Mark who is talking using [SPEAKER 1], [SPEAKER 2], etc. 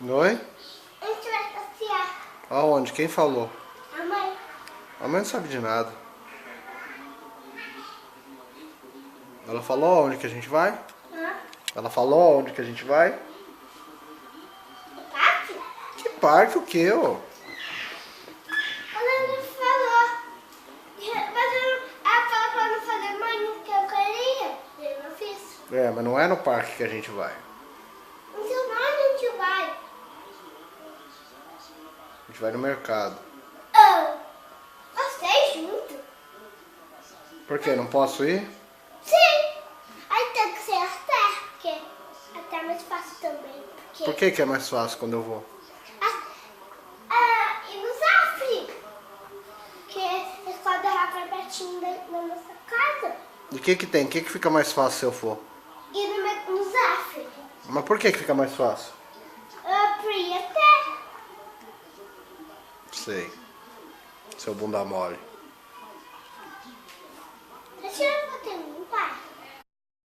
[SPEAKER 1] Oi?
[SPEAKER 2] A gente vai passear.
[SPEAKER 1] Aonde? Quem falou?
[SPEAKER 2] A mãe.
[SPEAKER 1] A mãe não sabe de nada. Ela falou aonde que a gente vai?
[SPEAKER 2] Hã?
[SPEAKER 1] Ela falou aonde que a gente vai?
[SPEAKER 2] O parque?
[SPEAKER 1] Que parque o quê, ô?
[SPEAKER 2] Ela não falou. Mas ela falou pra eu não fazer mãe que eu queria. Eu não fiz.
[SPEAKER 1] É, mas não é no parque que a gente vai.
[SPEAKER 2] Então onde a gente vai?
[SPEAKER 1] A gente vai no mercado.
[SPEAKER 2] Oh, vocês juntos?
[SPEAKER 1] Por quê? Não posso ir?
[SPEAKER 2] Sim. Aí tem que ser a terra, porque até é mais fácil também.
[SPEAKER 1] Por que é mais fácil quando eu vou?
[SPEAKER 2] E no Zafre. Porque a escola da Rafa é pertinho da nossa casa.
[SPEAKER 1] E o que tem? O que fica mais fácil se eu for?
[SPEAKER 2] E no Zafre.
[SPEAKER 1] Mas por que fica mais fácil?
[SPEAKER 2] Pra ir até.
[SPEAKER 1] Sei. Seu bunda mole.